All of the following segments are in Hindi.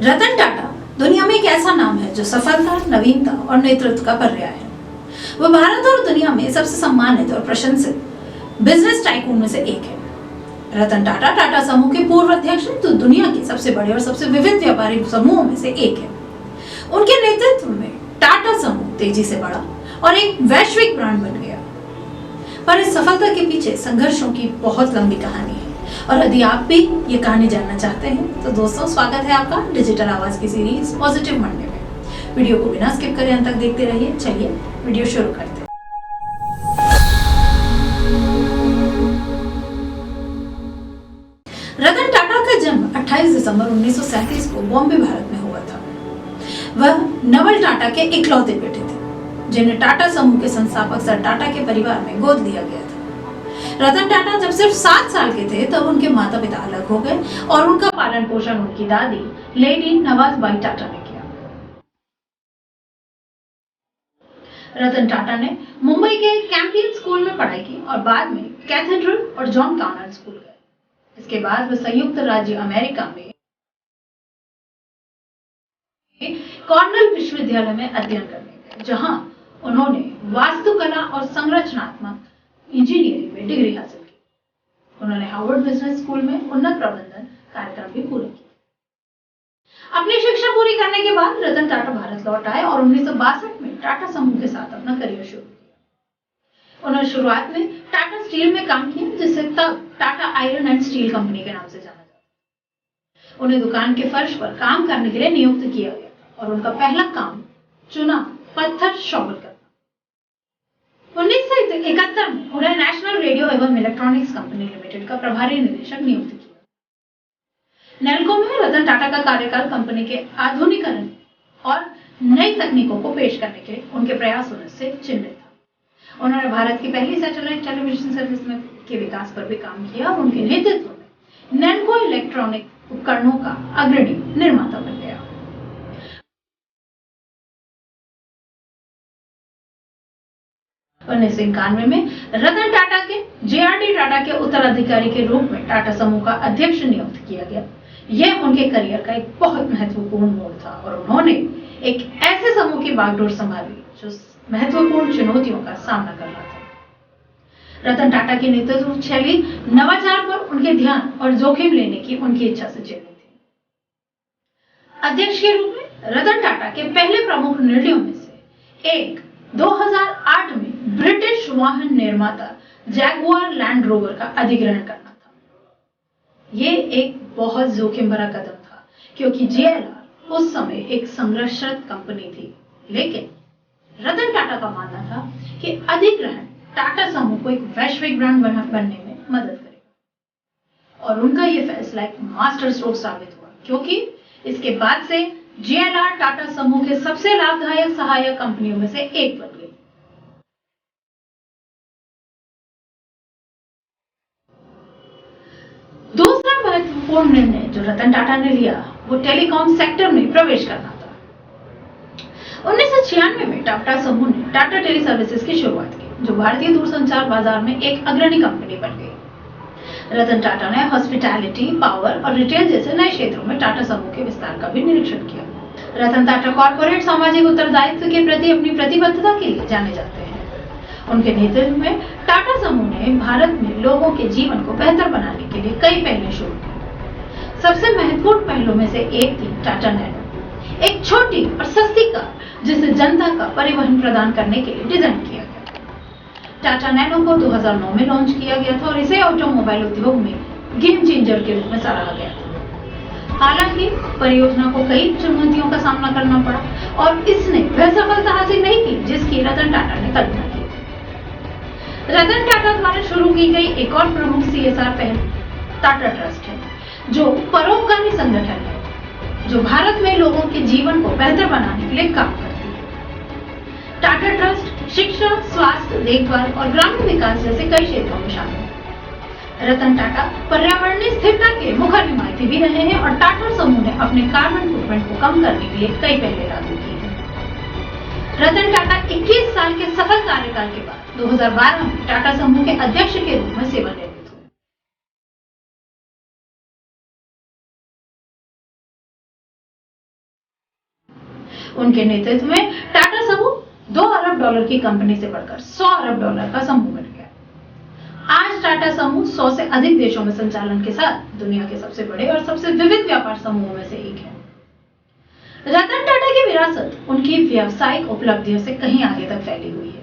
रतन टाटा दुनिया में एक ऐसा नाम है जो सफलता, नवीनता और नेतृत्व का पर्याय है। वह भारत और दुनिया में सबसे सम्मानित और प्रशंसित बिजनेस टाइकून में से एक है। रतन टाटा टाटा समूह के पूर्व अध्यक्ष हैं, तो दुनिया के सबसे बड़े और सबसे विविध व्यापारिक समूहों में से एक है। उनके नेतृत्व में टाटा समूह तेजी से बढ़ा और एक वैश्विक ब्रांड बन गया। पर इस सफलता के पीछे संघर्षों की बहुत लंबी कहानी है, और यदि आप भी ये कहानी जानना चाहते हैं तो दोस्तों स्वागत है आपका डिजिटल आवाज की सीरीज पॉजिटिव मंडे में। वीडियो को बिना स्किप करे अंत तक देखते रहिए। चलिए वीडियो शुरू करते हैं। रतन टाटा का जन्म 28 दिसंबर 1937 को बॉम्बे, भारत में हुआ था। वह नवल टाटा के इकलौते बेटे थे, जिन्हें टाटा समूह के संस्थापक सर टाटा के परिवार में गोद लिया गया था। रतन टाटा जब सिर्फ 7 साल के थे तब उनके माता पिता अलग हो गए और उनका पालन पोषण उनकी दादी लेडी नवाज़बाई टाटा ने किया। रतन टाटा ने मुंबई के कैंपियन स्कूल में पढ़ाई की और बाद में कैथेड्रल और जॉन कॉनवेंट स्कूल गए। इसके बाद वे संयुक्त राज्य अमेरिका में कॉर्नेल विश्वविद्यालय में अध्ययन करने गए, जहां उन्होंने वास्तुकला और संरचनात्मक इंजीनियरिंग में डिग्री हासिल की। उन्होंने हार्वर्ड बिजनेस स्कूल में उन्नत प्रबंधन कार्यक्रम भी पूरे किए। अपनी शिक्षा पूरी करने के बाद रतन टाटा भारत लौट आए और 1962 में टाटा समूह के साथ अपना करियर शुरू किया। उन्होंने शुरुआत में टाटा स्टील में काम किया, जिसे तब Tata iron and steel company के नाम से जाना जाता। उन्हें दुकान के फर्श पर काम करने के लिए नियुक्त किया गया और उनका पहला काम चुना पत्थर शॉवल करना। 1971 में उन्हें नेशनल रेडियो एवं इलेक्ट्रॉनिक्स कंपनी लिमिटेड का प्रभारी निदेशक नियुक्त किया। नेल्को में रतन टाटा का कार्यकाल कंपनी के आधुनिकीकरण और नई तकनीकों को पेश करने के उनके प्रयासों से चिन्हित था। उन्होंने भारत की पहली सैटेलाइट टेलीविजन सर्विस में के विकास पर भी काम किया और उनके नेतृत्व में नेल्को इलेक्ट्रॉनिक उपकरणों का अग्रणी निर्माता बन गया। 1991 में रतन टाटा के जेआरडी टाटा के उत्तराधिकारी के रूप में टाटा समूह का अध्यक्ष नियुक्त किया गया। यह उनके करियर का एक बहुत महत्वपूर्ण मोड़ था और उन्होंने एक ऐसे समूह की बागडोर संभाली जो महत्वपूर्ण चुनौतियों का सामना कर रहा था। रतन टाटा की नेतृत्व शैली नवाचार पर उनके ध्यान और जोखिम लेने की उनकी इच्छा से चिन्हित थी। अध्यक्ष के रूप में रतन टाटा के पहले प्रमुख निर्णयों में से एक 2008 में ब्रिटिश वाहन निर्माता जैगुआर लैंड रोवर का अधिग्रहण करना था। यह एक बहुत जोखिम भरा कदम था, क्योंकि जेएलआर उस समय एक संघर्षरत कंपनी थी, लेकिन रतन टाटा का मानना था कि अधिग्रहण टाटा समूह को एक वैश्विक ब्रांड बनने में मदद करेगा, और उनका यह फैसला एक मास्टर स्ट्रोक साबित हुआ, क्योंकि इसके बाद से जेएलआर टाटा समूह के सबसे लाभदायक सहायक कंपनियों में से एक बन गई। दूसरा महत्वपूर्ण निर्णय जो रतन टाटा ने लिया वो टेलीकॉम सेक्टर में प्रवेश करना था। 1996 में टाटा समूह ने टाटा टेली सर्विसेज की शुरुआत की, जो भारतीय दूरसंचार बाजार में एक अग्रणी कंपनी बन गई। रतन टाटा ने हॉस्पिटैलिटी, पावर और रिटेल जैसे नए क्षेत्रों में टाटा समूह के विस्तार का भी निरीक्षण किया। रतन टाटा कॉर्पोरेट सामाजिक उत्तरदायित्व के प्रति अपनी प्रतिबद्धता के लिए जाने जाते हैं। उनके नेतृत्व में टाटा समूह ने भारत में लोगों के जीवन को बेहतर बनाने के लिए कई पहलें शुरू की। सबसे महत्वपूर्ण पहलों में से एक थी टाटा नैनो, एक छोटी और सस्ती कार जिसे जनता का परिवहन प्रदान करने के लिए डिजाइन किया गया। टाटा नैनो को 2009 में लॉन्च किया गया था और इसे ऑटोमोबाइल उद्योग में गेम चेंजर के रूप में सराहा गया था। हालांकि परियोजना को कई चुनौतियों का सामना करना पड़ा और इसने वह सफलता हासिल नहीं की जिसकी रतन टाटा ने कल्पना की। रतन टाटा द्वारा शुरू की गई एक और प्रमुख सीएसआर पहल टाटा ट्रस्ट है, जो परोपकारी संगठन है जो भारत में लोगों के जीवन को बेहतर बनाने के लिए काम करती है। टाटा ट्रस्ट शिक्षा, स्वास्थ्य, देखभाल और ग्रामीण विकास जैसे कई क्षेत्रों में शामिल है। रतन टाटा पर्यावरणीय स्थिरता के मुख्य हिमायती भी रहे हैं और टाटा समूह ने अपने कार्बन फुटप्रिंट को कम करने के लिए कई पहलें लागू की हैं। रतन टाटा 21 साल के सफल कार्यकाल के बाद 2012 में टाटा समूह के अध्यक्ष के रूप में सेवानिवृत्त उनके नेतृत्व में टाटा समूह 2 अरब डॉलर की कंपनी से बढ़कर 100 अरब डॉलर का समूह बन गया। आज टाटा समूह 100 से अधिक देशों में संचालन के साथ दुनिया के सबसे बड़े और सबसे विविध व्यापार समूहों में से एक है। रतन टाटा की विरासत उनकी व्यावसायिक उपलब्धियों से कहीं आगे तक फैली हुई है।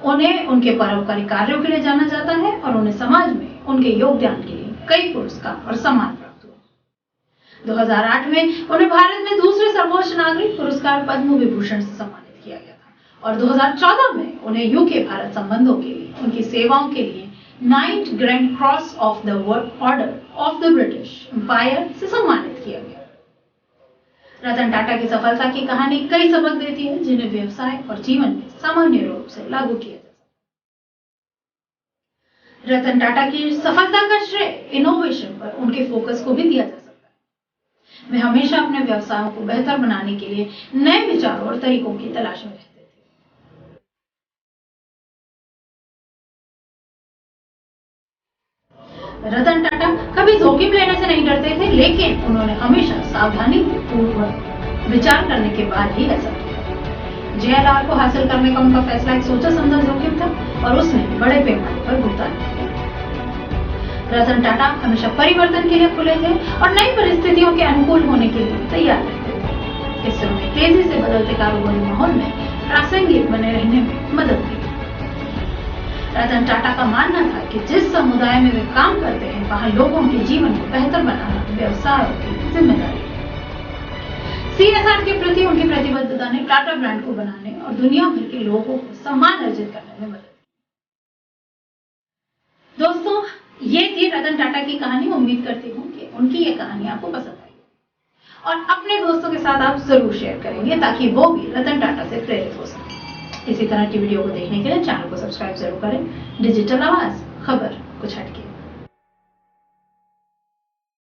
उन्हें उनके परोपकारी कार्यों के लिए जाना जाता है और उन्हें समाज में उनके योगदान के लिए कई पुरस्कार और सम्मान प्राप्त हुए। 2008 में उन्हें भारत में दूसरे सर्वोच्च नागरिक पुरस्कार पद्म विभूषण से सम्मानित किया गया था और 2014 में उन्हें यूके भारत संबंधों के लिए उनकी सेवाओं के लिए 9th Grand Cross of the Order of the British Empire से सम्मानित किया गया। रतन टाटा की सफलता की कहानी कई सबक देती है जिन्हें व्यवसाय और जीवन में सामान्य रूप से लागू किया जा सकता है। रतन टाटा की सफलता का श्रेय इनोवेशन पर उनके फोकस को भी दिया जा सकता है। वे हमेशा अपने व्यवसायों को बेहतर बनाने के लिए नए विचारों और तरीकों की तलाश में रहते थे। रतन टाटा कभी जोखिम लेने से नहीं डरते थे, लेकिन उन्होंने हमेशा सावधानी पूर्वक विचार करने के बाद ही ऐसा किया। JLR को हासिल करने का उनका फैसला एक सोचा समझा जोखिम था और उसने बड़े पैमाने पर भुगतान किया। रतन टाटा हमेशा परिवर्तन के लिए खुले थे और नई परिस्थितियों के अनुकूल होने के लिए तैयार रहते थे। इससे उन्हें तेजी से बदलते कारोबारी माहौल में प्रासंगिक बने रहने में मदद मिली। रतन टाटा का मानना था कि जिस समुदाय में वे काम करते हैं वहां लोगों के जीवन को बेहतर बनाना व्यवसायों की जिम्मेदारी है। CSR के प्रति उनकी प्रतिबद्धता ने टाटा ब्रांड को बनाने और दुनिया भर के लोगों को सम्मान अर्जित करने में मदद की। दोस्तों, ये थी रतन टाटा की कहानी। उम्मीद करती हूँ कि उनकी ये कहानी आपको पसंद आई और अपने दोस्तों के साथ आप जरूर शेयर करेंगे ताकि वो भी रतन टाटा से प्रेरित हो सके। इसी तरह की वीडियो को देखने के लिए चैनल को सब्सक्राइब जरूर करें। डिजिटल आवाज खबर।